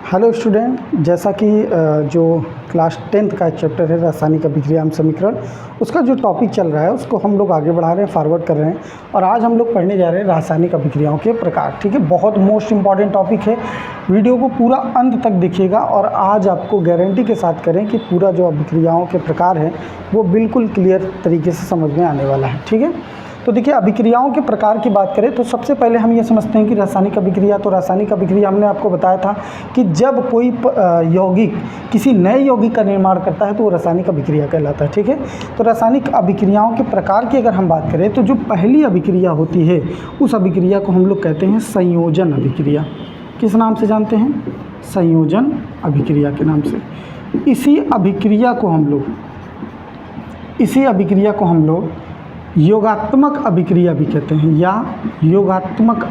Hello student, जैसा कि जो क्लास 10th का चैप्टर है रासायनिक अभिक्रिया एवं समीकरण, उसका जो टॉपिक चल रहा है उसको हम लोग आगे बढ़ा रहे हैं, फॉरवर्ड कर रहे हैं। और आज हम लोग पढ़ने जा रहे हैं रासायनिक अभिक्रियाओं के प्रकार। ठीक है, बहुत मोस्ट इम्पॉर्टेंट टॉपिक है। वीडियो को पूरा अंत तक देखिएगा और आज आपको गारंटी के साथ करें कि पूरा जो अभिक्रियाओं के प्रकार हैं वो बिल्कुल क्लियर तरीके से समझ में आने वाला है। ठीक है, तो देखिए अभिक्रियाओं के प्रकार की बात करें तो सबसे पहले हम ये समझते हैं कि रासायनिक अभिक्रिया, तो रासायनिक अभिक्रिया हमने आपको बताया था कि जब कोई यौगिक किसी नए यौगिक का निर्माण करता है तो वो रासायनिक अभिक्रिया कहलाता है। ठीक है, तो रासायनिक अभिक्रियाओं के प्रकार की अगर हम बात करें तो जो पहली अभिक्रिया होती है उस अभिक्रिया को हम लोग कहते हैं संयोजन अभिक्रिया। किस नाम से जानते हैं? संयोजन अभिक्रिया के नाम से। इसी अभिक्रिया को हम लोग योगात्मक अभिक्रिया भी कहते हैं, या योगात्मक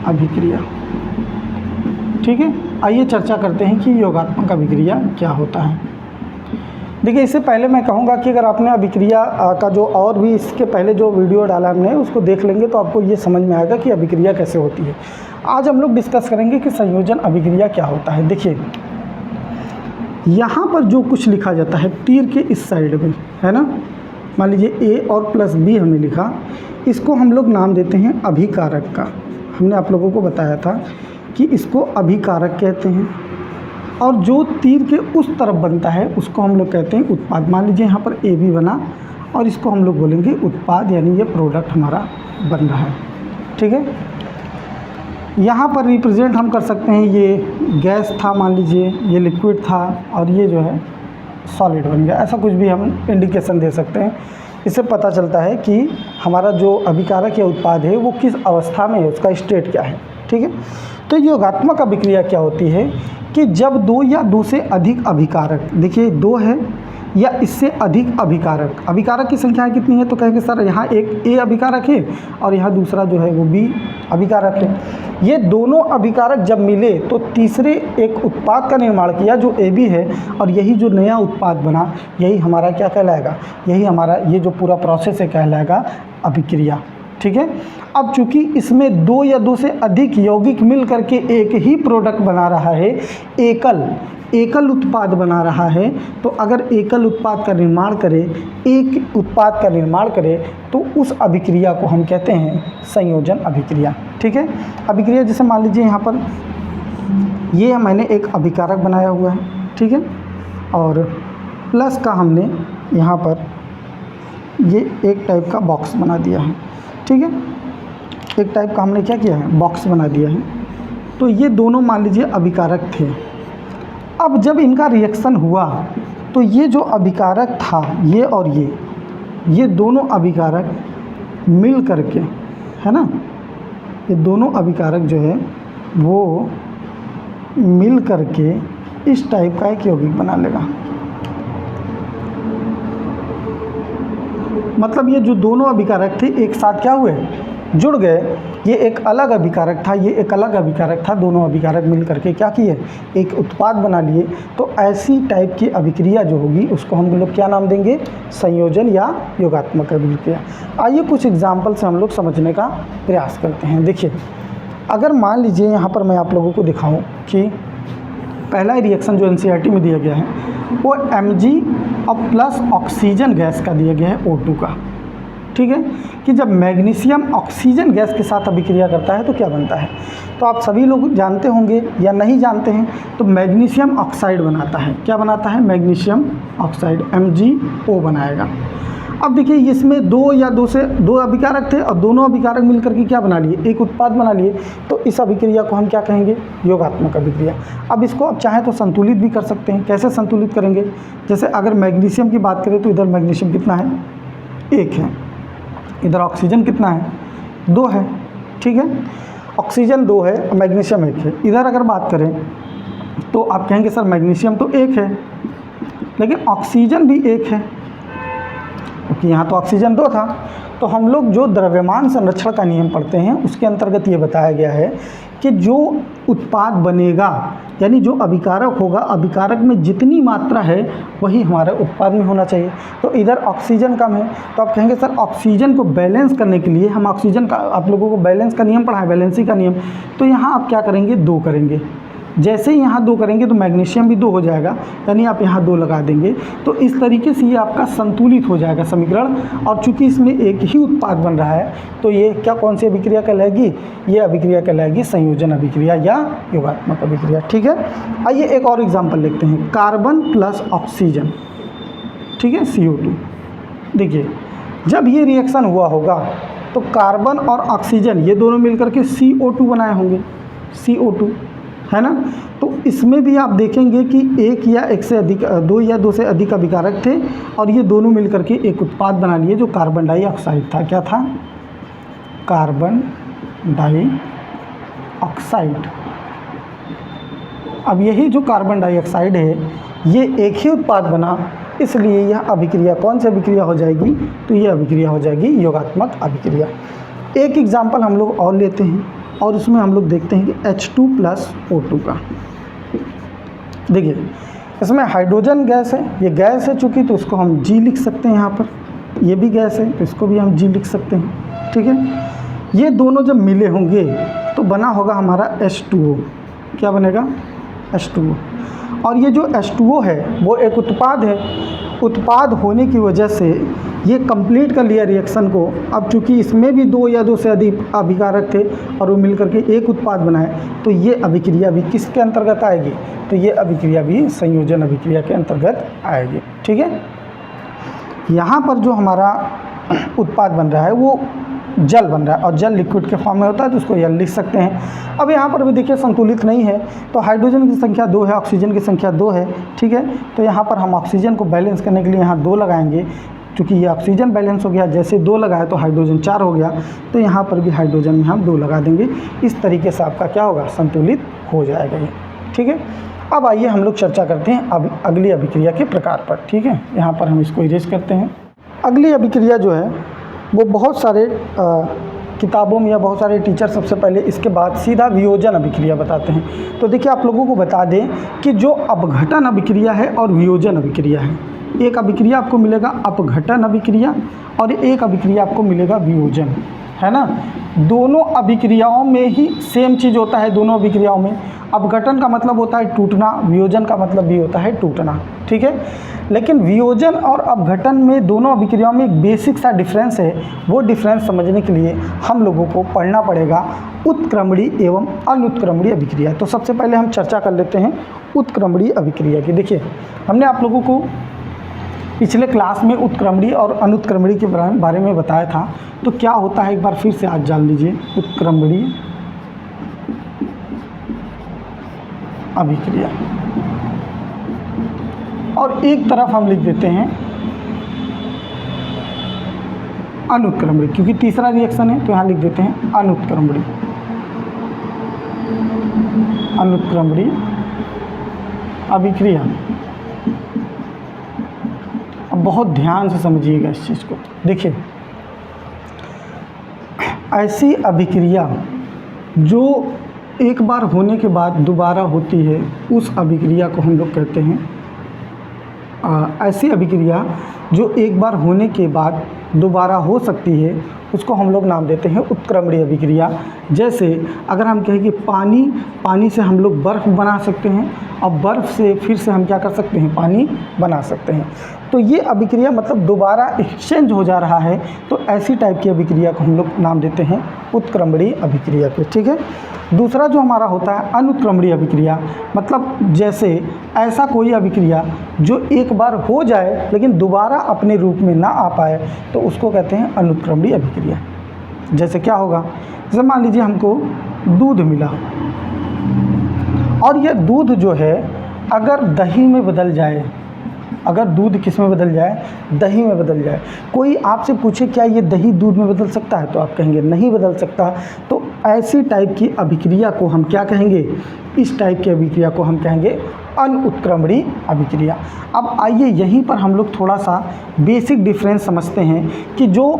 अभिक्रिया। ठीक है, आइए चर्चा करते हैं कि योगात्मक अभिक्रिया क्या होता है। देखिए, इससे पहले मैं कहूँगा कि अगर आपने अभिक्रिया का जो और भी इसके पहले जो वीडियो डाला हमने उसको देख लेंगे तो आपको ये समझ में आएगा कि अभिक्रिया कैसे होती है। आज हम लोग डिस्कस करेंगे कि संयोजन अभिक्रिया क्या होता है। देखिए, यहाँ पर जो कुछ लिखा जाता है तीर के इस साइड में, है ना, मान लीजिए a और प्लस b हमने लिखा, इसको हम लोग नाम देते हैं अभिकारक का। हमने आप लोगों को बताया था कि इसको अभिकारक कहते हैं। और जो तीर के उस तरफ बनता है उसको हम लोग कहते हैं उत्पाद। मान लीजिए यहाँ पर AB बना और इसको हम लोग बोलेंगे उत्पाद, यानी ये प्रोडक्ट हमारा बन रहा है। ठीक है, यहाँ पर रिप्रेजेंट हम कर सकते हैं, ये गैस था, मान लीजिए ये लिक्विड था और ये जो है सॉलिड बन गया। ऐसा कुछ भी हम इंडिकेशन दे सकते हैं। इससे पता चलता है कि हमारा जो अभिकारक या उत्पाद है वो किस अवस्था में है, उसका स्टेट क्या है। ठीक है, तो योगात्मक अभिक्रिया क्या होती है कि जब दो या दो से अधिक अभिकारक, देखिए दो है या इससे अधिक अभिकारक की संख्या कितनी है, तो कहेंगे सर यहाँ एक A अभिकारक है और यहाँ दूसरा जो है वो B अभिकारक है। ये दोनों अभिकारक जब मिले तो तीसरे एक उत्पाद का निर्माण किया जो AB है, और यही जो नया उत्पाद बना यही हमारा क्या कहलाएगा, यही हमारा ये जो पूरा प्रोसेस है कहलाएगा अभिक्रिया। ठीक है, अब चूंकि इसमें दो या दो से अधिक यौगिक मिल करके एक ही प्रोडक्ट बना रहा है, एकल उत्पाद बना रहा है, तो अगर एकल उत्पाद का निर्माण करे, एक उत्पाद का निर्माण करे तो उस अभिक्रिया को हम कहते हैं संयोजन अभिक्रिया। ठीक है, अभिक्रिया जैसे मान लीजिए यहाँ पर ये मैंने एक अभिकारक बनाया हुआ है, ठीक है, और प्लस का हमने यहाँ पर ये एक टाइप का बॉक्स बना दिया है। ठीक है, एक टाइप का हमने क्या किया है, बॉक्स बना दिया है। तो ये दोनों मान लीजिए अभिकारक थे। अब जब इनका रिएक्शन हुआ तो ये जो अभिकारक था ये और ये दोनों अभिकारक मिल करके, है ना, ये दोनों अभिकारक जो है वो मिल करके इस टाइप का एक यौगिक बना लेगा। मतलब ये जो दोनों अभिकारक थे एक साथ क्या हुए, जुड़ गए। ये एक अलग अभिकारक था, ये एक अलग अभिकारक था, दोनों अभिकारक मिल करके क्या किए, एक उत्पाद बना लिए। तो ऐसी टाइप की अभिक्रिया जो होगी उसको हम लोग क्या नाम देंगे, संयोजन या योगात्मक अभिक्रिया। आइए कुछ एग्जाम्पल से हम लोग समझने का प्रयास करते हैं। देखिए, अगर मान लीजिए यहाँ पर मैं आप लोगों को दिखाऊँ कि पहला रिएक्शन जो NCERT में दिया गया है वो Mg और प्लस ऑक्सीजन गैस का दिया गया है O2 का। ठीक है, कि जब मैग्नीशियम ऑक्सीजन गैस के साथ अभिक्रिया करता है तो क्या बनता है। तो आप सभी लोग जानते होंगे या नहीं जानते हैं, तो मैग्नीशियम ऑक्साइड बनाता है। क्या बनाता है, मैग्नीशियम ऑक्साइड, MgO बनाएगा। अब देखिए, इसमें दो या दो से दो अभिकारक थे और दोनों अभिकारक मिलकर के क्या बना लिए, एक उत्पाद बना लिए। तो इस अभिक्रिया को हम क्या कहेंगे, योगात्मक अभिक्रिया। अब इसको आप चाहे तो संतुलित भी कर सकते हैं। कैसे संतुलित करेंगे, जैसे अगर मैग्नीशियम की बात करें तो इधर मैग्नीशियम कितना है, 1 है, इधर ऑक्सीजन कितना है, 2 है। ठीक है, ऑक्सीजन 2 है और मैग्नीशियम 1 है। इधर अगर बात करें तो आप कहेंगे सर मैग्नीशियम तो 1 है लेकिन ऑक्सीजन भी 1 है, क्योंकि यहाँ तो ऑक्सीजन 2 था। तो हम लोग जो द्रव्यमान संरक्षण का नियम पढ़ते हैं उसके अंतर्गत ये बताया गया है कि जो उत्पाद बनेगा, यानी जो अभिकारक होगा, अभिकारक में जितनी मात्रा है वही हमारे उत्पाद में होना चाहिए। तो इधर ऑक्सीजन कम है, तो आप कहेंगे सर ऑक्सीजन को बैलेंस करने के लिए हम ऑक्सीजन का, आप लोगों को बैलेंस का नियम पढ़ा है, बैलेंसी का नियम, तो यहाँ आप क्या करेंगे, 2 करेंगे। जैसे ही यहाँ 2 करेंगे तो मैग्नीशियम भी 2 हो जाएगा, यानी आप यहाँ 2 लगा देंगे। तो इस तरीके से ये आपका संतुलित हो जाएगा समीकरण। और चूंकि इसमें एक ही उत्पाद बन रहा है तो ये क्या, कौन सी अभिक्रिया कहलाएगी, ये अभिक्रिया कहलाएगी संयोजन अभिक्रिया या योगात्मक अभिक्रिया। ठीक है, आइए एक और एग्जाम्पल लिखते हैं, कार्बन प्लस ऑक्सीजन, ठीक है, CO2। देखिए जब ये रिएक्शन हुआ होगा तो कार्बन और ऑक्सीजन ये दोनों मिलकर के CO2 बनाए होंगे, CO2, है ना। तो इसमें भी आप देखेंगे कि एक या एक से अधिक, 2 या 2 से अधिक अभिकारक थे और ये दोनों मिलकर के एक उत्पाद बना लिए जो कार्बन डाइऑक्साइड था। क्या था, कार्बन डाइऑक्साइड। अब यही जो कार्बन डाइऑक्साइड है ये एक ही उत्पाद बना, इसलिए यह अभिक्रिया कौन सी अभिक्रिया हो जाएगी, तो ये अभिक्रिया हो जाएगी योगात्मक अभिक्रिया। एक एग्जाम्पल हम लोग और लेते हैं और उसमें हम लोग देखते हैं कि H2 + O2 का। देखिए इसमें हाइड्रोजन गैस है, ये गैस है चूँकि, तो इसको हम G लिख सकते हैं यहाँ पर, ये भी गैस है तो इसको भी हम G लिख सकते हैं। ठीक है, ये दोनों जब मिले होंगे तो बना होगा हमारा H2O। क्या बनेगा, H2O। और ये जो H2O है वो एक उत्पाद है, उत्पाद होने की वजह से ये कंप्लीट कर लिया रिएक्शन को। अब चूंकि इसमें भी 2 या 2 से अधिक अभिकारक थे और वो मिलकर के एक उत्पाद बनाए, तो ये अभिक्रिया भी किसके अंतर्गत आएगी, तो ये अभिक्रिया भी संयोजन अभिक्रिया के अंतर्गत आएगी। ठीक है, यहाँ पर जो हमारा उत्पाद बन रहा है वो जल बन रहा है और जल लिक्विड के फॉर्म में होता है तो उसको जल लिख सकते हैं। अब यहाँ पर भी देखिए संतुलित नहीं है, तो हाइड्रोजन की संख्या 2 है, ऑक्सीजन की संख्या 2 है। ठीक है, तो यहाँ पर हम ऑक्सीजन को बैलेंस करने के लिए यहाँ 2 लगाएंगे, क्योंकि ये ऑक्सीजन बैलेंस हो गया, जैसे 2 लगाया तो हाइड्रोजन 4 हो गया, तो यहाँ पर भी हाइड्रोजन में हम 2 लगा देंगे। इस तरीके से आपका क्या होगा, संतुलित हो जाएगा ये। ठीक है, अब आइए हम लोग चर्चा करते हैं अब अगली अभिक्रिया के प्रकार पर। ठीक है, यहाँ पर हम इसको इरेज करते हैं। अगली अभिक्रिया जो है वो बहुत सारे किताबों में या बहुत सारे टीचर सबसे पहले इसके बाद सीधा वियोजन अभिक्रिया बताते हैं। तो देखिए आप लोगों को बता दें कि जो अपघटन अभिक्रिया है और वियोजन अभिक्रिया है, एक अभिक्रिया आपको मिलेगा अपघटन अभिक्रिया और एक अभिक्रिया आपको मिलेगा वियोजन, है ना। दोनों अभिक्रियाओं में ही सेम चीज़ होता है, दोनों अभिक्रियाओं में अपघटन का मतलब होता है टूटना, वियोजन का मतलब भी होता है टूटना। ठीक है, लेकिन वियोजन और अपघटन में दोनों अभिक्रियाओं में एक बेसिक सा डिफरेंस है। वो डिफरेंस समझने के लिए हम लोगों को पढ़ना पड़ेगा उत्क्रमणीय एवं अनुत्क्रमणीय अभिक्रिया। तो सबसे पहले हम चर्चा कर लेते हैं उत्क्रमणीय अभिक्रिया की। देखिए हमने आप लोगों को पिछले क्लास में उत्क्रमणीय और अनुत्क्रमणीय के बारे में बताया था, तो क्या होता है एक बार फिर से आज जान लीजिए। उत्क्रमणीय अभिक्रिया और एक तरफ हम लिख देते हैं अनुत्क्रमणीय, क्योंकि तीसरा रिएक्शन है तो यहाँ लिख देते हैं अनुत्क्रमणीय। अनुत्क्रमणीय अभिक्रिया। अब बहुत ध्यान से समझिएगा इस चीज़ को। देखिए ऐसी अभिक्रिया जो एक बार होने के बाद दोबारा होती है, उस अभिक्रिया को हम लोग कहते हैं ऐसी अभिक्रिया जो एक बार होने के बाद दोबारा हो सकती है, उसको हम लोग नाम देते हैं उत्क्रमणीय अभिक्रिया। जैसे अगर हम कहें कि पानी से हम लोग बर्फ़ बना सकते हैं और बर्फ़ से फिर से हम क्या कर सकते हैं, पानी बना सकते हैं, तो ये अभिक्रिया मतलब दोबारा एक्सचेंज हो जा रहा है, तो ऐसी टाइप की अभिक्रिया को हम लोग नाम देते हैं उत्क्रमणीय अभिक्रिया के। ठीक है, दूसरा जो हमारा होता है अनुत्क्रमणीय अभिक्रिया, मतलब जैसे ऐसा कोई अभिक्रिया जो एक बार हो जाए लेकिन दोबारा अपने रूप में ना आ पाए, तो उसको कहते हैं अनुत्क्रमणीय अभिक्रिया। जैसे क्या होगा, जैसे मान लीजिए हमको दूध मिला और यह दूध जो है अगर दही में बदल जाए, अगर दूध किस में बदल जाए, दही में बदल जाए, कोई आपसे पूछे क्या ये दही दूध में बदल सकता है, तो आप कहेंगे नहीं बदल सकता। तो ऐसी टाइप की अभिक्रिया को हम क्या कहेंगे, इस टाइप की अभिक्रिया को हम कहेंगे अनुत्क्रमणीय अभिक्रिया। अब आइए यहीं पर हम लोग थोड़ा सा बेसिक डिफरेंस समझते हैं कि जो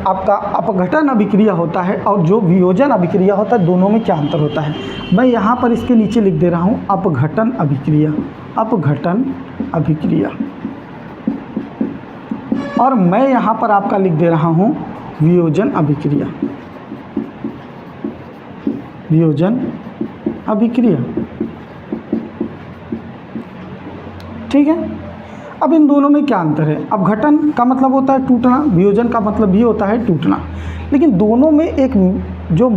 आपका अपघटन अभिक्रिया होता है और जो वियोजन अभिक्रिया होता है, दोनों में क्या अंतर होता है। मैं यहाँ पर इसके नीचे लिख दे रहा हूँ अपघटन अभिक्रिया, अपघटन अभिक्रिया, और मैं यहाँ पर आपका लिख दे रहा हूँ वियोजन अभिक्रिया, वियोजन अभिक्रिया। ठीक है। अब इन दोनों में क्या अंतर है। अपघटन का मतलब होता है टूटना, वियोजन का मतलब भी होता है टूटना, लेकिन दोनों में एक जो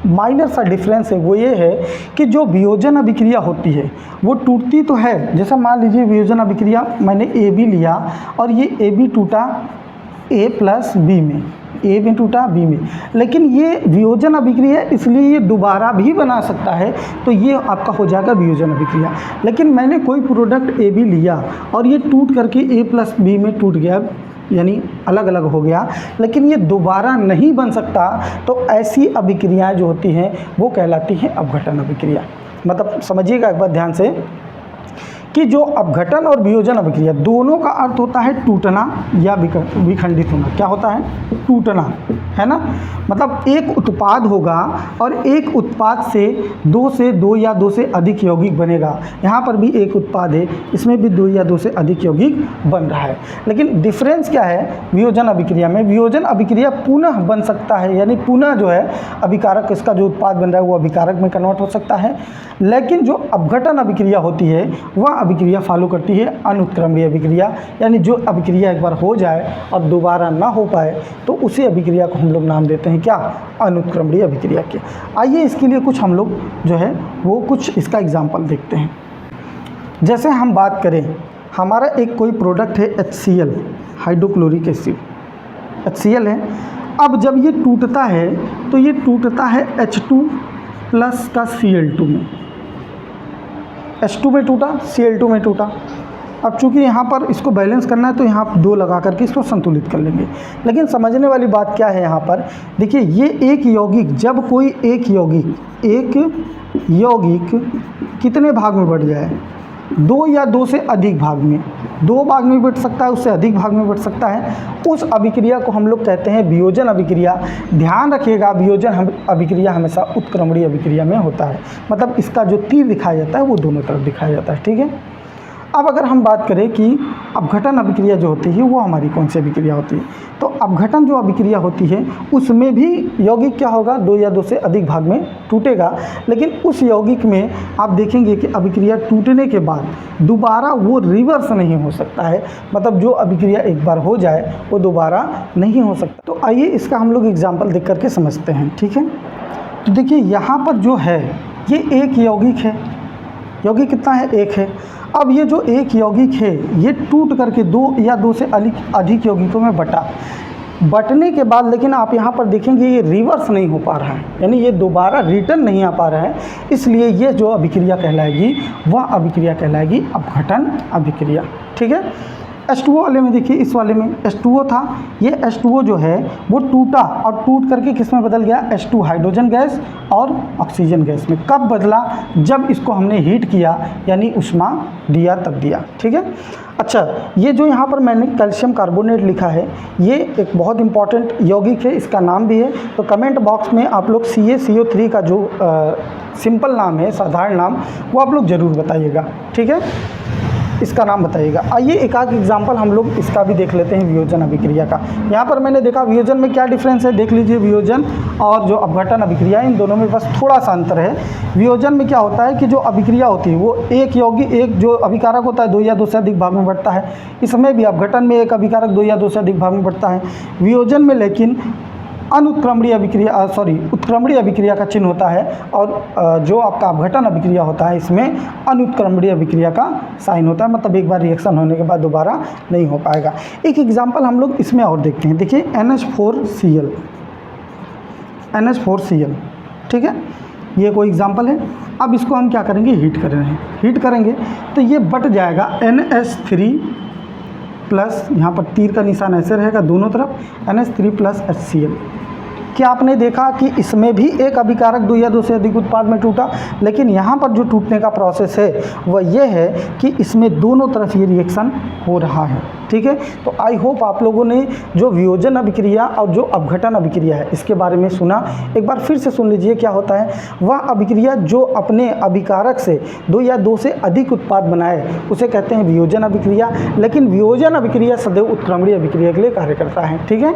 माइनर सा डिफरेंस है वो ये है कि जो वियोजन अभिक्रिया होती है वो टूटती तो है। जैसा मान लीजिए वियोजन अभिक्रिया मैंने ए बी लिया और ये ए बी टूटा ए प्लस बी में, ए में टूटा बी में, लेकिन ये वियोजन अभिक्रिया इसलिए ये दोबारा भी बना सकता है, तो ये आपका हो जाएगा वियोजन अभिक्रिया। लेकिन मैंने कोई प्रोडक्ट ए बी लिया और ये टूट करके ए प्लस बी में टूट गया, यानी अलग अलग हो गया, लेकिन ये दोबारा नहीं बन सकता, तो ऐसी अभिक्रियाएं जो होती हैं वो कहलाती हैं अपघटन अभिक्रिया। मतलब समझिएगा एक बार ध्यान से कि जो अपघटन और वियोजन अभिक्रिया दोनों का अर्थ होता है टूटना या विखंडित होना। क्या होता है? टूटना, है ना। मतलब एक उत्पाद होगा और एक उत्पाद से दो या दो से अधिक यौगिक बनेगा। यहाँ पर भी एक उत्पाद है, इसमें भी 2 या 2 से अधिक यौगिक बन रहा है, लेकिन डिफरेंस क्या है वियोजन अभिक्रिया में। वियोजन अभिक्रिया पुनः बन सकता है, यानी पुनः जो है अभिकारक, इसका जो उत्पाद बन रहा है वो अभिकारक में कन्वर्ट हो सकता है, लेकिन जो अपघटन अभिक्रिया होती है वह अभिक्रिया फॉलो करती है अनुत्क्रमणीय अभिक्रिया, यानी जो अभिक्रिया एक बार हो जाए और दोबारा ना हो पाए तो उसी अभिक्रिया को हम लोग नाम देते हैं क्या? अनुत्क्रमणीय अभिक्रिया के। आइए इसके लिए कुछ हम लोग जो है वो कुछ इसका एग्जाम्पल देखते हैं। जैसे हम बात करें, हमारा एक कोई प्रोडक्ट है HCl, हाइड्रोक्लोरिक एसिड, HCl है। अब जब ये टूटता है तो ये टूटता है H2 प्लस का Cl2 में, H2 में टूटा, Cl2 में टूटा। अब चूंकि यहाँ पर इसको बैलेंस करना है तो यहाँ 2 लगा करके इसको संतुलित कर लेंगे। लेकिन समझने वाली बात क्या है यहाँ पर, देखिए ये एक यौगिक, जब कोई एक यौगिक कितने भाग में बढ़ जाए, 2 या 2 से अधिक भाग में, 2 भाग में बढ़ सकता है, उससे अधिक भाग में बढ़ सकता है, उस अभिक्रिया को हम लोग कहते हैं वियोजन अभिक्रिया। ध्यान रखिएगा वियोजन अभिक्रिया हमेशा उत्क्रमणीय अभिक्रिया में होता है, मतलब इसका जो तीर दिखाया जाता है वो दोनों तरफ दिखाया जाता है। ठीक है। अब अगर हम बात करें कि अपघटन अभिक्रिया जो होती है वो हमारी कौन सी अभिक्रिया होती है, तो अपघटन जो अभिक्रिया होती है उसमें भी यौगिक क्या होगा, 2 या 2 से अधिक भाग में टूटेगा, लेकिन उस यौगिक में आप देखेंगे कि अभिक्रिया टूटने के बाद दोबारा वो रिवर्स नहीं हो सकता है, मतलब जो अभिक्रिया एक बार हो जाए वो दोबारा नहीं हो सकता। तो आइए इसका हम लोग एग्जाम्पल देख करके समझते हैं। ठीक है। तो देखिए यहाँ पर जो है ये एक यौगिक है, यौगिक कितना है? 1 है। अब ये जो एक यौगिक है ये टूट करके 2 या 2 से अधिक यौगिकों में बटने के बाद, लेकिन आप यहाँ पर देखेंगे ये रिवर्स नहीं हो पा रहा है, यानी ये दोबारा रिटर्न नहीं आ पा रहा है, इसलिए ये जो अभिक्रिया कहलाएगी वह अभिक्रिया कहलाएगी अपघटन अभिक्रिया। ठीक है। H2O वाले में देखिए, इस वाले में H2O था, ये H2O जो है वो टूटा और टूट करके किस में बदल गया? H2 हाइड्रोजन गैस और ऑक्सीजन गैस में। कब बदला? जब इसको हमने हीट किया, यानी उष्मा दिया तब दिया। ठीक है। अच्छा, ये जो यहाँ पर मैंने कैल्शियम कार्बोनेट लिखा है ये एक बहुत इंपॉर्टेंट यौगिक है, इसका नाम भी है, तो कमेंट बॉक्स में आप लोग CaCO3 का जो सिंपल नाम है, साधारण नाम, वो आप लोग ज़रूर बताइएगा। ठीक है, इसका नाम बताइएगा। आइए एक आध एग्जाम्पल हम लोग इसका भी देख लेते हैं वियोजन अभिक्रिया का। यहाँ पर मैंने देखा वियोजन में क्या डिफरेंस है, देख लीजिए। वियोजन और जो अपघटन अभिक्रिया इन दोनों में बस थोड़ा सा अंतर है। वियोजन में क्या होता है कि जो अभिक्रिया होती है वो एक जो अभिकारक होता है 2 या 2 से अधिक भाग में बढ़ता है। इसमें भी अपघटन में एक अभिकारक 2 या 2 से अधिक भाग में बढ़ता है। वियोजन में लेकिन उत्क्रमणीय अभिक्रिया का चिन्ह होता है, और जो आपका अपघटन अभिक्रिया होता है इसमें अनुत्क्रमणीय अभिक्रिया का साइन होता है, मतलब एक बार रिएक्शन होने के बाद दोबारा नहीं हो पाएगा। एक एग्जांपल हम लोग इसमें और देखते हैं। देखिए NH4Cl, ठीक है, ये कोई एग्जांपल है। अब इसको हम क्या करेंगे? हीट करेंगे तो ये बट जाएगा NH3 प्लस, यहाँ पर तीर का निशान ऐसे रहेगा दोनों तरफ, NH3 प्लस HCl। कि आपने देखा कि इसमें भी एक अभिकारक 2 या 2 से अधिक उत्पाद में टूटा, लेकिन यहाँ पर जो टूटने का प्रोसेस है वह ये है कि इसमें दोनों तरफ ये रिएक्शन हो रहा है। ठीक है, तो आई होप आप लोगों ने जो वियोजन अभिक्रिया और जो अपघटन अभिक्रिया है इसके बारे में सुना। एक बार फिर से सुन लीजिए क्या होता है। वह अभिक्रिया जो अपने अभिकारक से 2 या 2 से अधिक उत्पाद बनाए उसे कहते हैं वियोजन अभिक्रिया। लेकिन वियोजन अभिक्रिया सदैव उत्क्रमणीय अभिक्रिया के लिए कार्य करता है। ठीक है,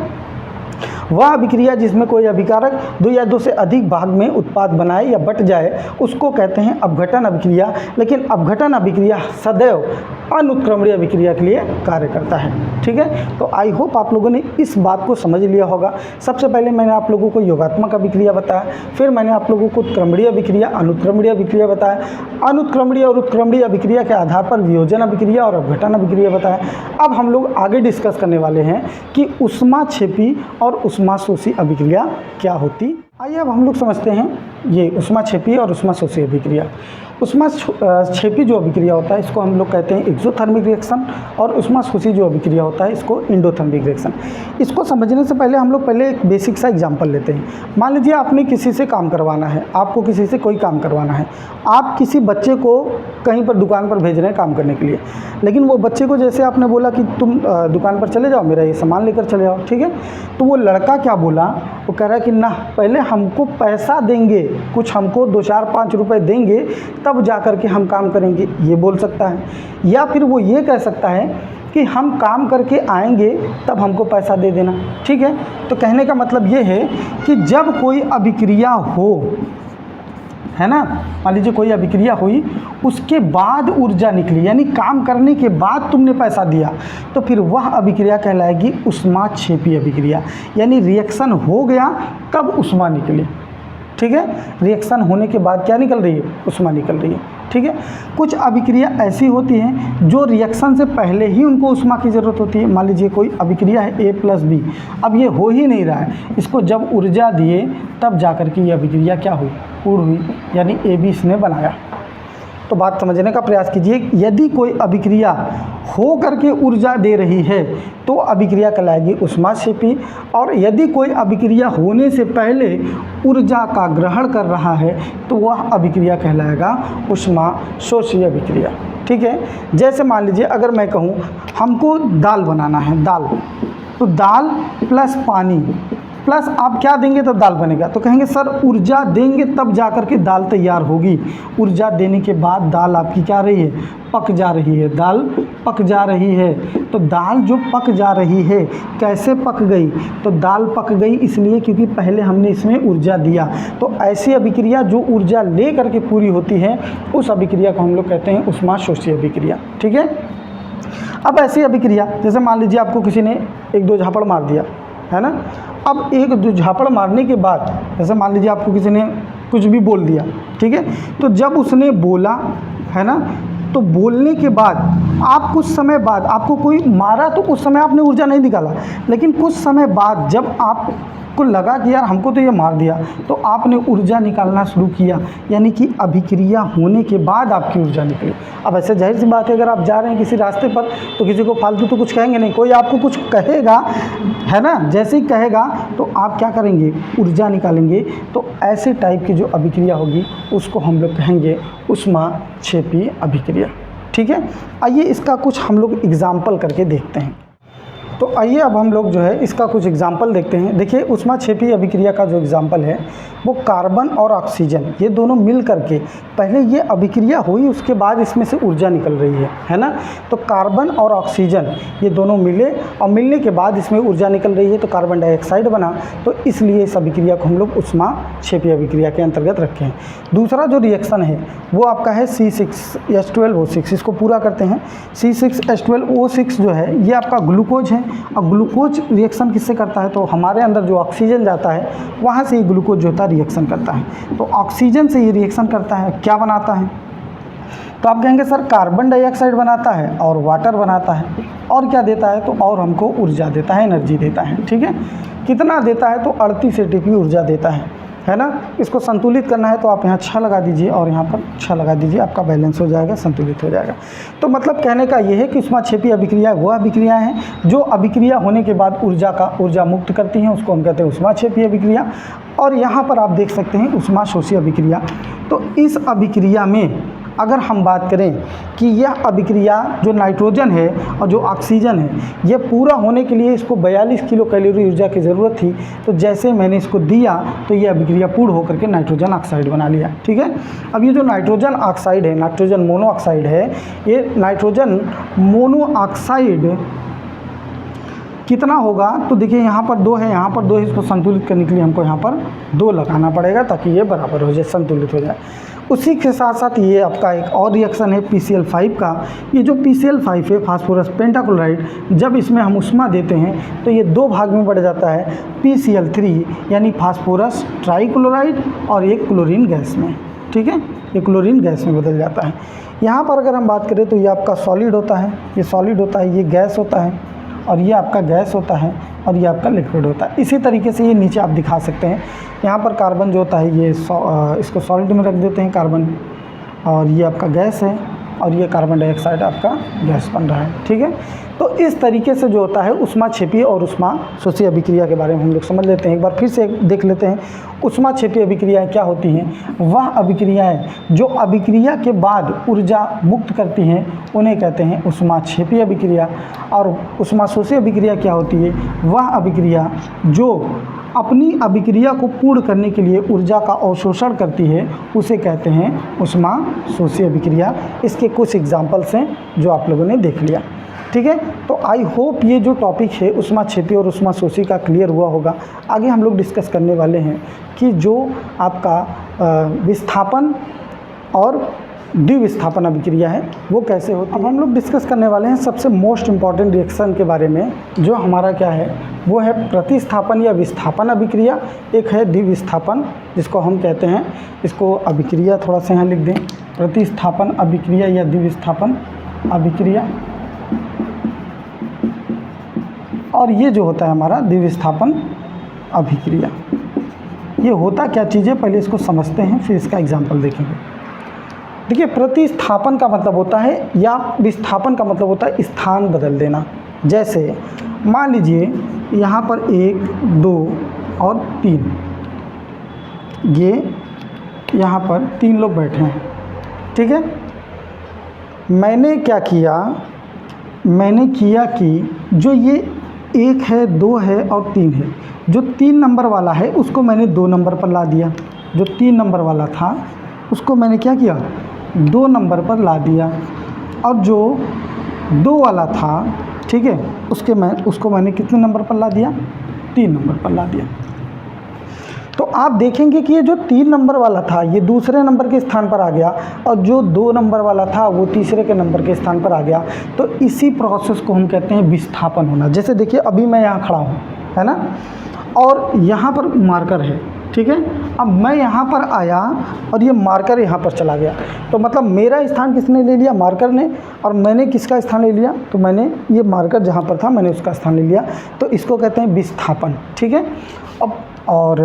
वह अभिक्रिया जिसमें कोई अभिकारक 2 या 2 से अधिक भाग में उत्पाद बनाए या बट जाए उसको कहते हैं अपघटन अभिक्रिया। लेकिन अपघटन अभिक्रिया सदैव अनुत्क्रमणीय अभिक्रिया के लिए कार्य करता है। ठीक है, तो आई होप आप लोगों ने इस बात को समझ लिया होगा। सबसे पहले मैंने आप लोगों को योगात्मक अभिक्रिया बताया, फिर मैंने आप लोगों को उत्क्रमणीय अभिक्रिया, अनुत्क्रमणीय अभिक्रिया बताया, अनुत्क्रमणीय और उत्क्रमणीय अभिक्रिया के आधार पर वियोजन अभिक्रिया और अपघटन अभिक्रिया बताया। अब हम लोग आगे डिस्कस करने वाले हैं कि ऊष्माक्षेपी और ऊष्माशोषी अभिक्रिया क्या होती। आइए अब हम लोग समझते हैं ये ऊष्माक्षेपी और ऊष्माशोषी अभिक्रिया। ऊष्माक्षेपी जो अभिक्रिया होता है इसको हम लोग कहते हैं एक्सोथर्मिक रिएक्शन, और ऊष्माशोषी जो अभिक्रिया होता है इसको एंडोथर्मिक रिएक्शन। इसको समझने से पहले हम लोग पहले एक बेसिक सा एग्जांपल लेते हैं। मान लीजिए आपने किसी से काम करवाना है, आपको किसी से कोई काम करवाना है। आप किसी बच्चे को कहीं पर दुकान पर भेज रहे हैं काम करने के लिए, लेकिन वो बच्चे को जैसे आपने बोला कि तुम दुकान पर चले जाओ, मेरा ये सामान लेकर चले जाओ। ठीक है, तो वो लड़का क्या बोला, वो कह रहा है कि ना पहले हमको पैसा देंगे, कुछ हमको 2, 4, 5 रुपए देंगे तब जा कर के हम काम करेंगे, ये बोल सकता है। या फिर वो ये कह सकता है कि हम काम करके आएंगे तब हमको पैसा दे देना। ठीक है, तो कहने का मतलब ये है कि जब कोई अभिक्रिया हो, है ना, मान लीजिए कोई अभिक्रिया हुई, उसके बाद ऊर्जा निकली, यानी काम करने के बाद तुमने पैसा दिया, तो फिर वह अभिक्रिया कहलाएगी ऊष्माक्षेपी अभिक्रिया। यानी रिएक्शन हो गया तब ऊष्मा निकली। ठीक है, रिएक्शन होने के बाद क्या निकल रही है, ऊष्मा निकल रही है। ठीक है, कुछ अभिक्रिया ऐसी होती हैं जो रिएक्शन से पहले ही उनको ऊष्मा की ज़रूरत होती है। मान लीजिए कोई अभिक्रिया है A+B, अब ये हो ही नहीं रहा है, इसको जब ऊर्जा दिए तब जाकर के ये अभिक्रिया क्या हुई, पूर्ण हुई, यानी AB इसने बनाया। तो बात समझने का प्रयास कीजिए। यदि कोई अभिक्रिया हो करके ऊर्जा दे रही है तो अभिक्रिया कहलाएगी ऊष्माक्षेपी, और यदि कोई अभिक्रिया होने से पहले ऊर्जा का ग्रहण कर रहा है तो वह अभिक्रिया कहलाएगा ऊष्माशोषी अभिक्रिया। ठीक है, जैसे मान लीजिए अगर मैं कहूँ हमको दाल बनाना है, दाल, तो दाल प्लस पानी प्लस आप क्या देंगे तब दाल बनेगा, तो कहेंगे सर ऊर्जा देंगे तब जा कर के दाल तैयार होगी। ऊर्जा देने के बाद दाल आपकी क्या रही है, पक जा रही है, दाल पक जा रही है। तो दाल जो पक जा रही है कैसे पक गई, तो दाल पक गई इसलिए क्योंकि पहले हमने इसमें ऊर्जा दिया। तो ऐसी अभिक्रिया जो ऊर्जा ले करके पूरी होती है उस अभिक्रिया को हम लोग कहते हैं ऊष्माशोषी अभिक्रिया। ठीक है, अब ऐसी अभिक्रिया जैसे मान लीजिए आपको किसी ने 1-2 झापड़ मार दिया, है ना। अब 1-2 झापड़ मारने के बाद जैसे मान लीजिए आपको किसी ने कुछ भी बोल दिया, ठीक है, तो जब उसने बोला, है ना, तो बोलने के बाद आप कुछ समय बाद आपको कोई मारा तो उस समय आपने ऊर्जा नहीं निकाला, लेकिन कुछ समय बाद जब आपको लगा कि यार हमको तो ये मार दिया तो आपने ऊर्जा निकालना शुरू किया, यानी कि अभिक्रिया होने के बाद आपकी ऊर्जा निकली। अब ऐसे जाहिर सी बात है अगर आप जा रहे हैं किसी रास्ते पर तो किसी को फालतू तो कुछ कहेंगे नहीं, कोई आपको कुछ कहेगा, है ना, जैसे ही कहेगा तो आप क्या करेंगे, ऊर्जा निकालेंगे। तो ऐसे टाइप की जो अभिक्रिया होगी उसको हम लोग कहेंगे ऊष्माक्षेपी अभिक्रिया। ठीक है, आइए इसका कुछ हम लोग एग्जाम्पल करके देखते हैं। तो आइए अब हम लोग जो है इसका कुछ एग्जाम्पल देखते हैं। देखिए ऊष्माक्षेपी अभिक्रिया का जो एग्जाम्पल है वो कार्बन और ऑक्सीजन ये दोनों मिल करके पहले ये अभिक्रिया हुई, उसके बाद इसमें से ऊर्जा निकल रही है ना। तो कार्बन और ऑक्सीजन ये दोनों मिले और मिलने के बाद इसमें ऊर्जा निकल रही है, तो कार्बन डाइऑक्साइड बना, तो इसलिए इस अभिक्रिया को हम लोग ऊष्माक्षेपी अभिक्रिया के अंतर्गत रखे हैं। दूसरा जो रिएक्शन है वो आपका है C6H12O6, इसको पूरा करते हैं। C6H12O6 जो है ये आपका ग्लूकोज है, और ग्लूकोज रिएक्शन किससे करता है, तो हमारे अंदर जो ऑक्सीजन जाता है वहाँ से ये ग्लूकोज जो होता है रिएक्शन करता है। तो ऑक्सीजन से ये रिएक्शन करता है, क्या बनाता है, तो आप कहेंगे सर कार्बन डाइऑक्साइड बनाता है और वाटर बनाता है, और क्या देता है, तो और हमको ऊर्जा देता है, एनर्जी देता है। ठीक है, कितना देता है, तो 38 ATP ऊर्जा देता है ना। इसको संतुलित करना है तो आप यहाँ 6 लगा दीजिए और यहाँ पर 6 लगा दीजिए, आपका बैलेंस हो जाएगा, संतुलित हो जाएगा। तो मतलब कहने का ये है कि ऊष्माक्षेपी अभिक्रिया वह अभिक्रिया हैं जो अभिक्रिया होने के बाद ऊर्जा मुक्त करती हैं, उसको हम कहते हैं ऊष्माक्षेपी अभिक्रिया। और यहाँ पर आप देख सकते हैं ऊष्माशोषी अभिक्रिया। तो इस अभिक्रिया में अगर हम बात करें कि यह अभिक्रिया जो नाइट्रोजन है और जो ऑक्सीजन है, यह पूरा होने के लिए इसको 42 किलो कैलोरी ऊर्जा की ज़रूरत थी। तो जैसे मैंने इसको दिया तो ये अभिक्रिया पूर्ण होकर के नाइट्रोजन ऑक्साइड बना लिया, ठीक है। अब ये जो नाइट्रोजन ऑक्साइड है, नाइट्रोजन मोनोऑक्साइड है, ये नाइट्रोजन मोनोऑक्साइड कितना होगा, तो देखिए यहाँ पर 2 है, यहाँ पर 2 है, इसको संतुलित करने के लिए हमको यहाँ पर 2 लगाना पड़ेगा ताकि ये बराबर हो जाए, संतुलित हो जाए। उसी के साथ साथ ये आपका एक और रिएक्शन है PCl5 का। ये जो PCl5 है, फास्फोरस पेंटाक्लोराइड, जब इसमें हम ऊष्मा देते हैं तो ये 2 भाग में बढ़ जाता है, PCl3 यानी फास्फोरस ट्राइक्लोराइड और एक क्लोरीन गैस में, ठीक है, ये क्लोरीन गैस में बदल जाता है। यहाँ पर अगर हम बात करें तो ये आपका सॉलिड होता है, ये सॉलिड होता है, ये गैस होता है और ये आपका गैस होता है और ये आपका लिक्विड होता है। इसी तरीके से ये नीचे आप दिखा सकते हैं, यहाँ पर कार्बन जो होता है ये इसको सॉलिड में रख देते हैं कार्बन, और ये आपका गैस है और ये कार्बन डाइऑक्साइड आपका गैस बन रहा है, ठीक है। तो इस तरीके से जो होता है ऊष्माक्षेपी और ऊष्माशोषी अभिक्रिया के बारे में हम लोग समझ लेते हैं। एक बार फिर से देख लेते हैं ऊष्माक्षेपी अभिक्रियाएँ क्या होती हैं। वह अभिक्रियाएँ जो अभिक्रिया के बाद ऊर्जा मुक्त करती हैं उन्हें कहते हैं ऊष्माक्षेपी अभिक्रिया। और ऊष्माशोषी अभिक्रिया क्या होती है, वह अभिक्रिया जो अपनी अभिक्रिया को पूर्ण करने के लिए ऊर्जा का अवशोषण करती है उसे कहते हैं ऊष्माशोषी अभिक्रिया। इसके कुछ एग्जाम्पल्स हैं जो आप लोगों ने देख लिया, ठीक है। तो आई होप ये जो टॉपिक है ऊष्माक्षेपी और ऊष्माशोषी का क्लियर हुआ होगा। आगे हम लोग डिस्कस करने वाले हैं कि जो आपका विस्थापन और द्विविस्थापन अभिक्रिया है वो कैसे होती है। अब हम लोग डिस्कस करने वाले हैं सबसे मोस्ट इम्पॉर्टेंट रिएक्शन के बारे में, जो हमारा क्या है वो है प्रतिस्थापन या विस्थापन अभिक्रिया। एक है द्विविस्थापन जिसको हम कहते हैं, इसको अभिक्रिया थोड़ा सा यहाँ लिख दें, प्रतिस्थापन अभिक्रिया या द्विविस्थापन अभिक्रिया। और ये जो होता है हमारा द्विविस्थापन अभिक्रिया, ये होता क्या चीज़ है पहले इसको समझते हैं फिर इसका एग्जाम्पल देखेंगे। देखिए प्रतिस्थापन का मतलब होता है या विस्थापन का मतलब होता है स्थान बदल देना। जैसे मान लीजिए यहाँ पर 1 2 और 3, ये यहाँ पर 3 लोग बैठे हैं, ठीक है। मैंने क्या किया, मैंने किया कि जो ये 1 है 2 है और 3 है, जो 3 नंबर वाला है उसको मैंने 2 नंबर पर ला दिया। जो 3 नंबर वाला था उसको मैंने क्या किया, 2 नंबर पर ला दिया। और जो 2 वाला था, ठीक है, उसको मैंने कितने नंबर पर ला दिया, 3 नंबर पर ला दिया। तो आप देखेंगे कि ये जो 3 नंबर वाला था ये दूसरे नंबर के स्थान पर आ गया और जो 2 नंबर वाला था वो तीसरे के नंबर के स्थान पर आ गया। तो इसी प्रोसेस को हम कहते हैं विस्थापन होना। जैसे देखिए अभी मैं यहाँ खड़ा हूँ, है ना, और यहाँ पर मार्कर है, ठीक है। अब मैं यहाँ पर आया और ये मार्कर यहाँ पर चला गया, तो मतलब मेरा स्थान किसने ले लिया, मार्कर ने, और मैंने किसका स्थान ले लिया, तो मैंने ये मार्कर जहाँ पर था मैंने उसका स्थान ले लिया। तो इसको कहते हैं विस्थापन, ठीक है। अब और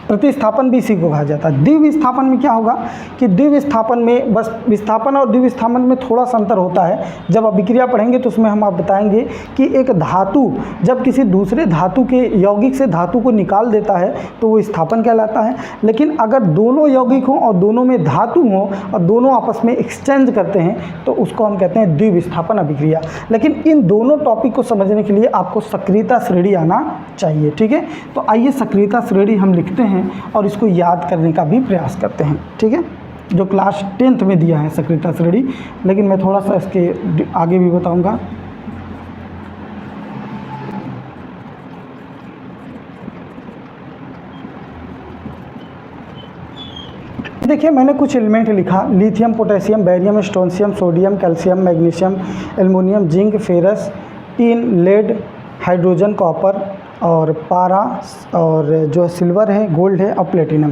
प्रतिस्थापन भी इसी को कहा जाता है। द्विविस्थापन में क्या होगा कि द्विविस्थापन में बस विस्थापन और द्विविस्थापन में थोड़ा सा अंतर होता है। जब अभिक्रिया पढ़ेंगे तो उसमें हम आप बताएंगे कि एक धातु जब किसी दूसरे धातु के यौगिक से धातु को निकाल देता है तो वो विस्थापन कहलाता है। लेकिन अगर दोनों यौगिक हों और दोनों में धातु हों और दोनों आपस में एक्सचेंज करते हैं तो उसको हम कहते हैं द्विविस्थापन अभिक्रिया। लेकिन इन दोनों टॉपिक को समझने के लिए आपको सक्रियता श्रेणी आना चाहिए, ठीक है। तो आइए सक्रियता श्रेणी हम लिखते हैं और इसको याद करने का भी प्रयास करते हैं, ठीक है, जो क्लास 10th में दिया है सक्रियता श्रेणी। लेकिन मैं थोड़ा सा इसके आगे भी बताऊंगा। देखिए मैंने कुछ एलिमेंट लिखा, lithium, potassium, barium, strontium, sodium, calcium, magnesium, aluminium, zinc, ferrous, tin, lead, hydrogen, copper और पारा, और जो सिल्वर है, गोल्ड है और प्लेटिनम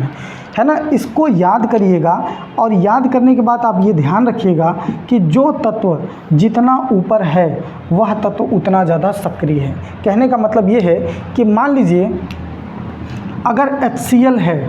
है ना। इसको याद करिएगा और याद करने के बाद आप ये ध्यान रखिएगा कि जो तत्व जितना ऊपर है वह तत्व उतना ज़्यादा सक्रिय है। कहने का मतलब ये है कि मान लीजिए अगर HCl है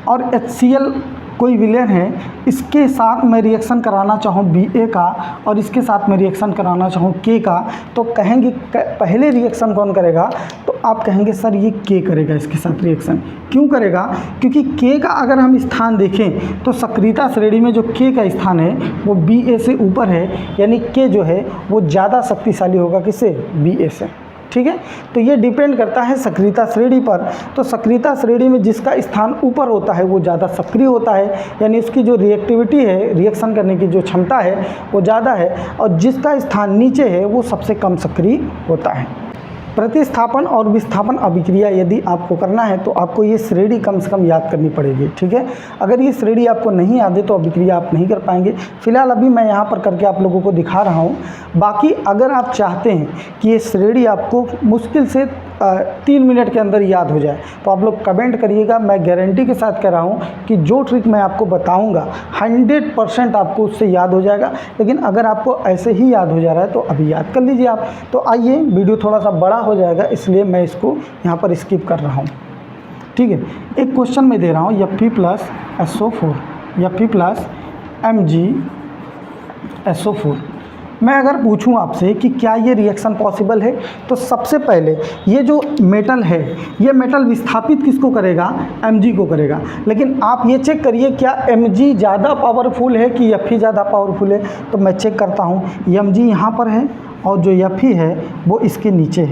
और HCl कोई विलेन है, इसके साथ मैं रिएक्शन कराना चाहूँ Ba का और इसके साथ मैं रिएक्शन कराना चाहूँ K का, तो कहेंगे पहले रिएक्शन कौन करेगा, तो आप कहेंगे सर ये K करेगा इसके साथ रिएक्शन। क्यों करेगा? क्योंकि K का अगर हम स्थान देखें तो सक्रियता श्रेणी में जो K का स्थान है वो Ba से ऊपर है, यानी K जो है वो ज़्यादा शक्तिशाली होगा किससे, Ba से। ठीक है, तो ये डिपेंड करता है सक्रियता श्रेणी पर। तो सक्रियता श्रेणी में जिसका स्थान ऊपर होता है वो ज़्यादा सक्रिय होता है, यानी उसकी जो रिएक्टिविटी है, रिएक्शन करने की जो क्षमता है वो ज़्यादा है, और जिसका स्थान नीचे है वो सबसे कम सक्रिय होता है। प्रतिस्थापन और विस्थापन अभिक्रिया यदि आपको करना है तो आपको ये श्रेणी कम से कम याद करनी पड़ेगी। ठीक है, अगर ये श्रेणी आपको नहीं याद है तो अभिक्रिया आप नहीं कर पाएंगे। फिलहाल अभी मैं यहाँ पर करके आप लोगों को दिखा रहा हूँ। बाकी अगर आप चाहते हैं कि ये श्रेणी आपको मुश्किल से 3 मिनट के अंदर याद हो जाए तो आप लोग कमेंट करिएगा। मैं गारंटी के साथ कह रहा हूँ कि जो ट्रिक मैं आपको बताऊँगा 100% आपको उससे याद हो जाएगा। लेकिन अगर आपको ऐसे ही याद हो जा रहा है तो अभी याद कर लीजिए आप। तो आइए, वीडियो थोड़ा सा बड़ा हो जाएगा इसलिए मैं इसको यहाँ पर स्किप कर रहा हूँ। ठीक है, एक क्वेश्चन मैं दे रहा हूँ, Fe+SO4, MgSO4। मैं अगर पूछूं आपसे कि क्या ये रिएक्शन पॉसिबल है, तो सबसे पहले ये जो मेटल है, ये मेटल विस्थापित किसको करेगा, Mg को करेगा। लेकिन आप ये चेक करिए क्या Mg ज़्यादा पावरफुल है कि Fe ज़्यादा पावरफुल है। तो मैं चेक करता हूँ, Mg यहाँ पर है और जो Fe है वो इसके नीचे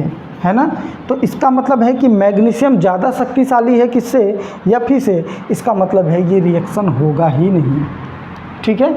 है ना। तो इसका मतलब है कि मैग्नीशियम ज़्यादा शक्तिशाली है किससे, Fe से। इसका मतलब है ये रिएक्शन होगा ही नहीं। ठीक है,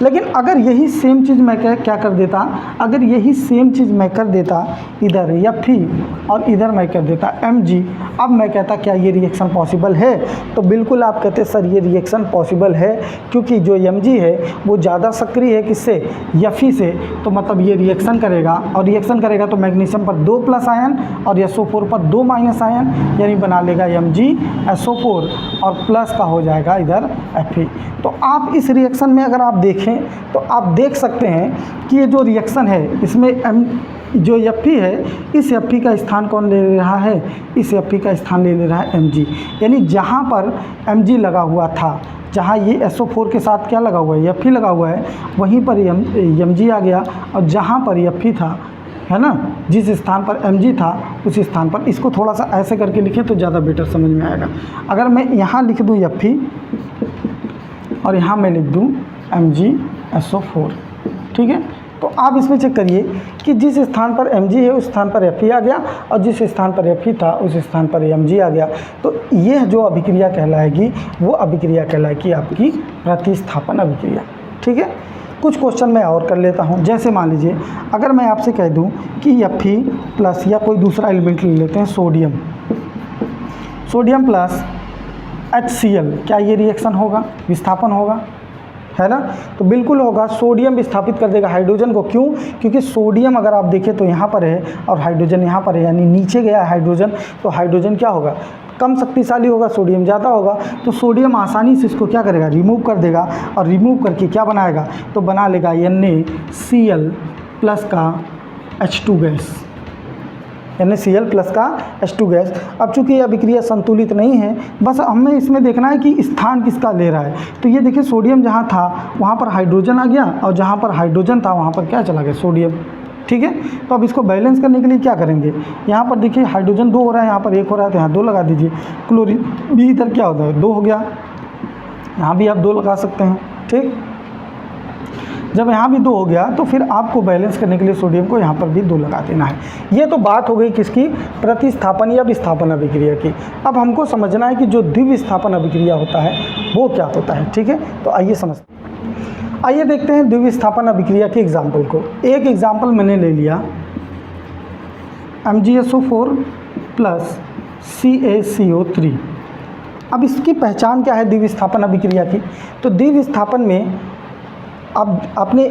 लेकिन अगर यही सेम चीज़ मैं क्या कर देता, अगर यही सेम चीज़ मैं कर देता इधर Fe और इधर मैं कर देता Mg, अब मैं कहता क्या ये रिएक्शन पॉसिबल है, तो बिल्कुल आप कहते सर ये रिएक्शन पॉसिबल है, क्योंकि जो Mg है वो ज़्यादा सक्रिय है किससे, Fe से। तो मतलब ये रिएक्शन करेगा, और रिएक्शन करेगा तो मैग्नीशियम पर 2 प्लस आयन और SO4 पर 2 माइनस आयन, यानी बना लेगा MgSO4 और प्लस का हो जाएगा इधर Fe। तो आप इस रिएक्शन में अगर आप देखें तो आप देख सकते हैं कि ये जो रिएक्शन है इसमें जो Fe है, इस Fe का स्थान कौन ले रहा है, इस Fe का स्थान ले रहा है Mg। यानी जहाँ पर Mg लगा हुआ था, जहाँ ये SO4 के साथ क्या लगा हुआ है, Fe लगा हुआ है, वहीं पर Mg आ गया, और जहाँ पर Fe था, है ना, जिस स्थान पर Mg था उस स्थान पर, इसको थोड़ा सा ऐसे करके लिखें तो ज़्यादा बेटर समझ में आएगा। अगर मैं यहाँ लिख दूँ Fe और यहाँ मैं लिख दूँ MgSO4, ठीक है, तो आप इसमें चेक करिए कि जिस स्थान पर Mg है उस स्थान पर Fe आ गया, और जिस स्थान पर Fe था उस स्थान पर Mg आ गया। तो यह जो अभिक्रिया कहलाएगी वो अभिक्रिया कहलाएगी आपकी प्रतिस्थापन अभिक्रिया। ठीक है, कुछ क्वेश्चन मैं और कर लेता हूँ। जैसे मान लीजिए अगर मैं आपसे कह दूँ कि Fe प्लस, या कोई दूसरा एलिमेंट ले लेते हैं, सोडियम प्लस HCl, क्या ये रिएक्शन होगा, विस्थापन होगा, है ना। तो बिल्कुल होगा, सोडियम विस्थापित कर देगा हाइड्रोजन को। क्यों? क्योंकि सोडियम अगर आप देखें तो यहाँ पर है और हाइड्रोजन यहाँ पर है, यानी नीचे गया हाइड्रोजन, तो हाइड्रोजन क्या होगा, कम शक्तिशाली होगा, सोडियम ज़्यादा होगा। तो सोडियम आसानी से इसको क्या करेगा, रिमूव कर देगा, और रिमूव करके क्या बनाएगा, तो बना लेगा NaCl प्लस का H2 गैस, NaCl प्लस का H2 गैस। अब चूंकि यह अभिक्रिया संतुलित नहीं है, बस हमें इसमें देखना है कि स्थान किसका ले रहा है। तो ये देखिए सोडियम जहाँ था वहाँ पर हाइड्रोजन आ गया, और जहाँ पर हाइड्रोजन था वहाँ पर क्या चला गया, सोडियम। ठीक है, तो अब इसको बैलेंस करने के लिए क्या करेंगे, यहाँ पर देखिए हाइड्रोजन 2 हो रहा है, यहाँ पर 1 हो रहा है, तो यहाँ 2 लगा दीजिए। क्लोरीन भी इधर क्या होता है, 2 हो गया, यहाँ भी आप 2 लगा सकते हैं। ठीक, जब यहाँ भी 2 हो गया तो फिर आपको बैलेंस करने के लिए सोडियम को यहाँ पर भी 2 लगा देना है। ये तो बात हो गई किसकी, प्रतिस्थापन या विस्थापन अभिक्रिया की। अब हमको समझना है कि जो द्विविस्थापन अभिक्रिया होता है वो क्या होता है। ठीक है, तो आइए समझते हैं। आइए देखते हैं द्विविस्थापन अभिक्रिया के एग्जाम्पल को। एक एग्जाम्पल मैंने ले लिया MgSO4 प्लस CaCO3। अब इसकी पहचान क्या है द्विविस्थापन अभिक्रिया की, तो द्विविस्थापन में अब आपने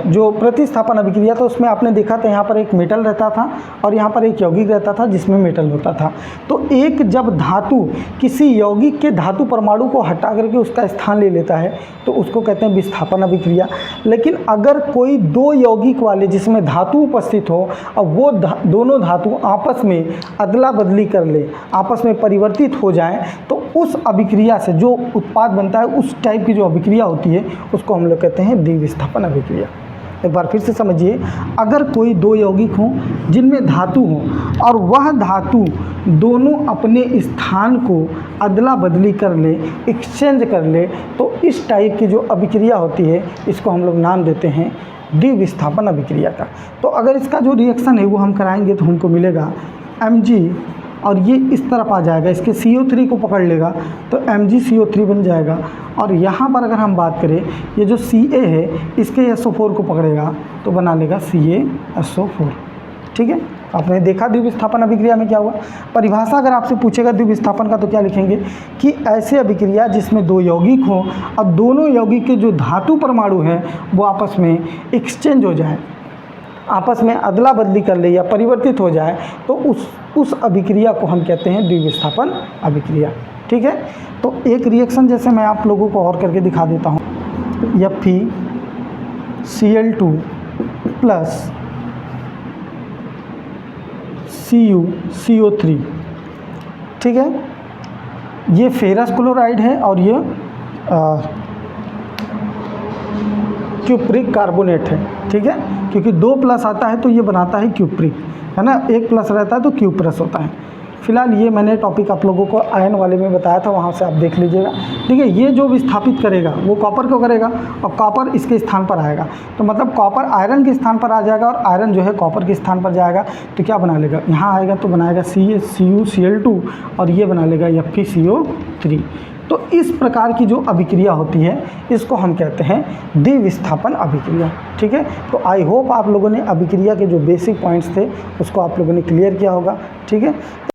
जो प्रतिस्थापन अभिक्रिया था उसमें आपने देखा था यहाँ पर एक मेटल रहता था और यहाँ पर एक यौगिक रहता था जिसमें मेटल होता था। तो एक जब धातु किसी यौगिक के धातु परमाणु को हटा करके उसका स्थान ले लेता है तो उसको कहते हैं विस्थापन अभिक्रिया। लेकिन अगर कोई दो यौगिक वाले जिसमें धातु उपस्थित हो और वो दोनों धातु आपस में अदला बदली कर ले, आपस में परिवर्तित हो जाए, तो उस अभिक्रिया से जो उत्पाद बनता है उस टाइप की जो अभिक्रिया होती है उसको हम लोग कहते हैं द्विविस्थापन अभिक्रिया। एक बार फिर से समझिए, अगर कोई दो यौगिक हों जिनमें धातु हो और वह धातु दोनों अपने स्थान को अदला बदली कर ले, एक्सचेंज कर ले, तो इस टाइप की जो अभिक्रिया होती है इसको हम लोग नाम देते हैं द्विविस्थापन अभिक्रिया का। तो अगर इसका जो रिएक्शन है वो हम कराएंगे तो हमको मिलेगा Mg, और ये इस तरफ आ जाएगा, इसके CO3 को पकड़ लेगा तो MgCO3 बन जाएगा। और यहाँ पर अगर हम बात करें, ये जो Ca है इसके SO4 को पकड़ेगा तो बना लेगा CaSO4। ठीक है, आपने देखा द्विविस्थापन अभिक्रिया में क्या हुआ। परिभाषा अगर आपसे पूछेगा द्विविस्थापन का तो क्या लिखेंगे कि ऐसे अभिक्रिया जिसमें दो यौगिक हो और दोनों यौगिक के जो धातु परमाणु हैं वो आपस में एक्सचेंज हो जाए, आपस में अदला बदली कर ले या परिवर्तित हो जाए, तो उस अभिक्रिया को हम कहते हैं द्विविस्थापन अभिक्रिया। ठीक है, तो एक रिएक्शन जैसे मैं आप लोगों को और करके दिखा देता हूँ। FeCl2 plus CuCO3। ठीक है, ये फेरस क्लोराइड है और ये क्यूप्रिक कार्बोनेट है। ठीक है, क्योंकि 2 प्लस आता है तो ये बनाता है क्यूप्रिक, है ना, 1 प्लस रहता है तो क्यूप्रस होता है। फिलहाल ये मैंने टॉपिक आप लोगों को आयन वाले में बताया था, वहाँ से आप देख लीजिएगा। ठीक है, ये जो विस्थापित करेगा वो कॉपर को करेगा और कॉपर इसके स्थान पर आएगा, तो मतलब कॉपर आयरन के स्थान पर आ जाएगा और आयरन जो है कॉपर के स्थान पर जाएगा, तो क्या बना लेगा, यहाँ आएगा तो बनाएगा CuCl2 और ये बना लेगा FeCO3। तो इस प्रकार की जो अभिक्रिया होती है इसको हम कहते हैं द्विविस्थापन अभिक्रिया। ठीक है, तो आई होप आप लोगों ने अभिक्रिया के जो बेसिक पॉइंट्स थे उसको आप लोगों ने क्लियर किया होगा। ठीक है।